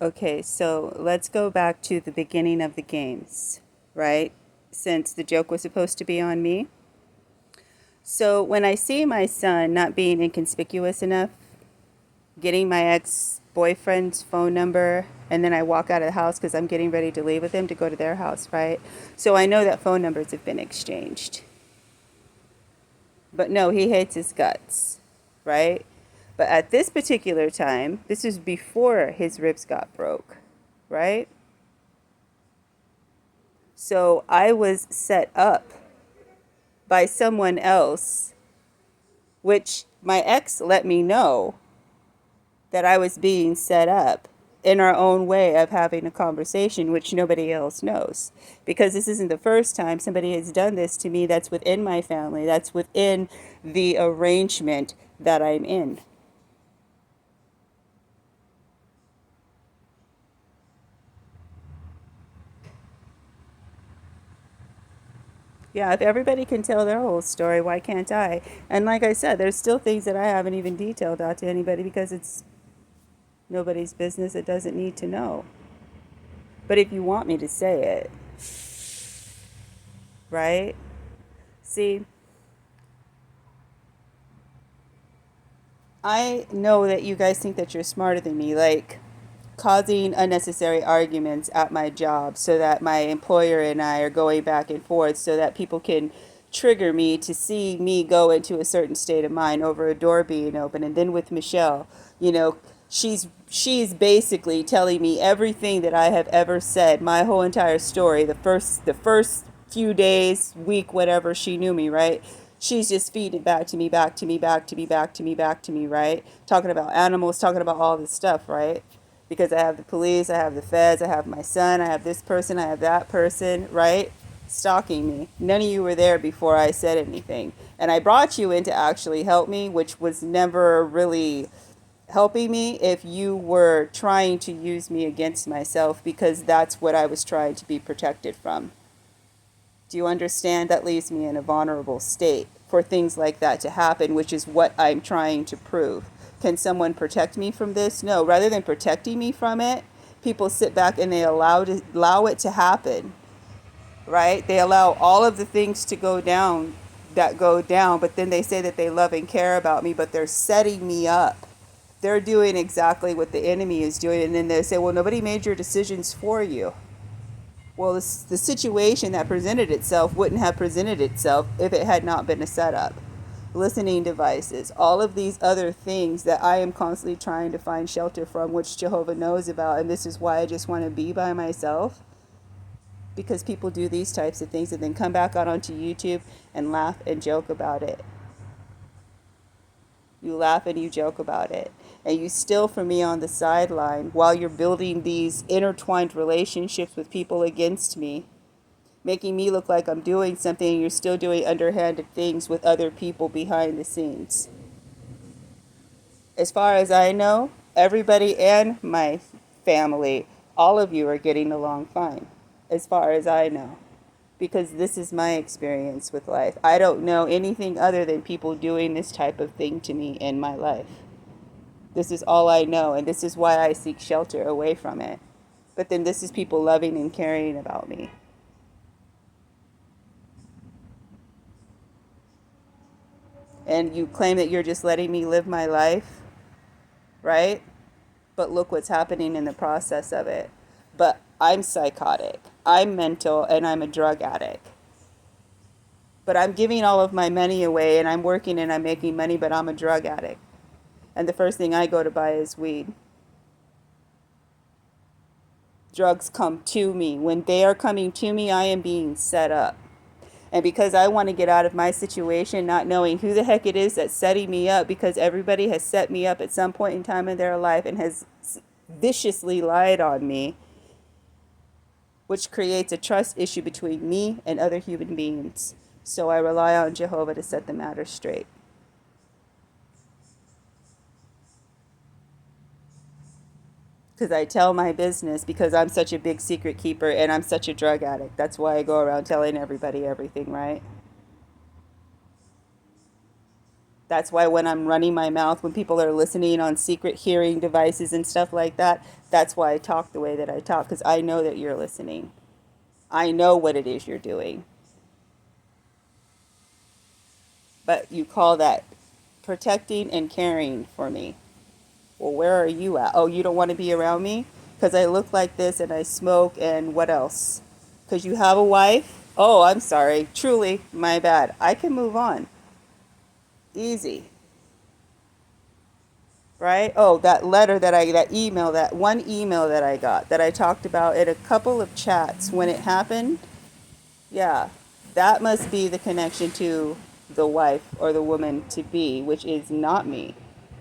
Okay, so let's go back to the beginning of the games, right? Since the joke was supposed to be on me. So when I see my son not being inconspicuous enough, getting my ex boyfriend's phone number, and then I walk out of the house because I'm getting ready to leave with him to go to their house, right? So I know that phone numbers have been exchanged. But no, he hates his guts, right? But at this particular time, this is before his ribs got broke, right? So I was set up by someone else, which my ex let me know that I was being set up in our own way of having a conversation, which nobody else knows. Because this isn't the first time somebody has done this to me that's within my family, that's within the arrangement that I'm in. Yeah, if everybody can tell their whole story, why can't I? And like I said, there's still things that I haven't even detailed out to anybody because it's nobody's business. It doesn't need to know. But if you want me to say it, right? See, I know that you guys think that you're smarter than me, like causing unnecessary arguments at my job so that my employer and I are going back and forth so that people can trigger me to see me go into a certain state of mind over a door being open. And then with Michelle, you know, she's basically telling me everything that I have ever said, my whole entire story, the first few days, week, whatever she knew me, right? She's just feeding it back to me, back to me, back to me, back to me, back to me, right? Talking about animals, talking about all this stuff, right? Because I have the police, I have the feds, I have my son, I have this person, I have that person, right? Stalking me. None of you were there before I said anything. And I brought you in to actually help me, which was never really helping me if you were trying to use me against myself because that's what I was trying to be protected from. Do you understand? That leaves me in a vulnerable state for things like that to happen, which is what I'm trying to prove. Can someone protect me from this? No. Rather than protecting me from it, people sit back and they allow it to happen, right? They allow all of the things to go down that go down, but then they say that they love and care about me, but they're setting me up. They're doing exactly what the enemy is doing, and then they say, well, nobody made your decisions for you. Well, the situation that presented itself wouldn't have presented itself if it had not been a setup. Listening devices, all of these other things that I am constantly trying to find shelter from, which Jehovah knows about, and this is why I just want to be by myself. Because people do these types of things and then come back out onto YouTube and laugh and joke about it. You laugh and you joke about it. And you steal from me on the sideline while you're building these intertwined relationships with people against me, making me look like I'm doing something and you're still doing underhanded things with other people behind the scenes. As far as I know, everybody and my family, all of you are getting along fine, as far as I know. Because this is my experience with life. I don't know anything other than people doing this type of thing to me in my life. This is all I know, and this is why I seek shelter away from it. But then this is people loving and caring about me. And you claim that you're just letting me live my life, right? But look what's happening in the process of it. But I'm psychotic, I'm mental, and I'm a drug addict. But I'm giving all of my money away and I'm working and I'm making money, but I'm a drug addict. And the first thing I go to buy is weed. Drugs come to me. When they are coming to me, I am being set up. And because I want to get out of my situation, not knowing who the heck it is that's setting me up, because everybody has set me up at some point in time in their life and has viciously lied on me, which creates a trust issue between me and other human beings. So I rely on Jehovah to set the matter straight. Because I tell my business because I'm such a big secret keeper and I'm such a drug addict. That's why I go around telling everybody everything, right? That's why when I'm running my mouth, when people are listening on secret hearing devices and stuff like that, that's why I talk the way that I talk, because I know that you're listening. I know what it is you're doing. But you call that protecting and caring for me. Well, where are you at? Oh, you don't want to be around me? Because I look like this and I smoke and what else? Because you have a wife? Oh, I'm sorry. Truly, my bad. I can move on. Easy. Right? Oh, that email, that one email that I got that I talked about in a couple of chats when it happened. Yeah, that must be the connection to the wife or the woman to be, which is not me.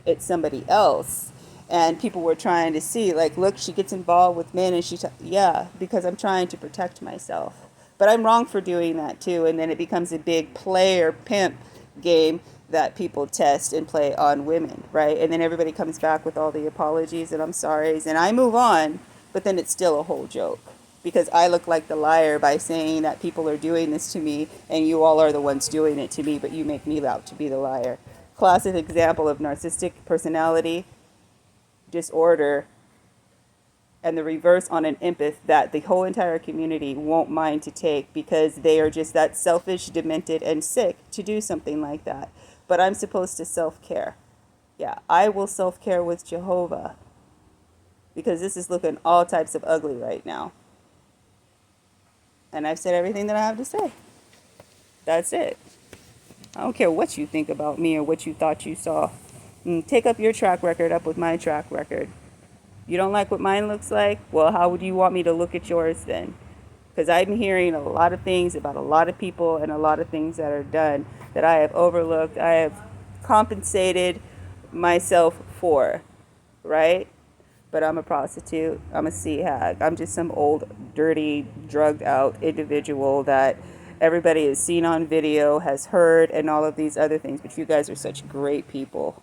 It's somebody else. And people were trying to see, like, look, she gets involved with men and yeah, because I'm trying to protect myself. But I'm wrong for doing that too. And then it becomes a big player pimp game that people test and play on women, right? And then everybody comes back with all the apologies and I'm sorry's and I move on, but then it's still a whole joke because I look like the liar by saying that people are doing this to me and you all are the ones doing it to me, but you make me out to be the liar. Classic example of narcissistic personality disorder and the reverse on an empath that the whole entire community won't mind to take because they are just that selfish, demented, and sick to do something like that. But I'm supposed to self care. Yeah, I will self care with Jehovah because this is looking all types of ugly right now. And I've said everything that I have to say. That's it. I don't care what you think about me or what you thought you saw. Take up your track record up with my track record. You don't like what mine looks like? Well, how would you want me to look at yours then? Because I'm hearing a lot of things about a lot of people and a lot of things that are done that I have overlooked. I have compensated myself for, right? But I'm a prostitute. I'm a sea hag. I'm just some old, dirty, drugged out individual that everybody has seen on video, has heard, and all of these other things. But you guys are such great people.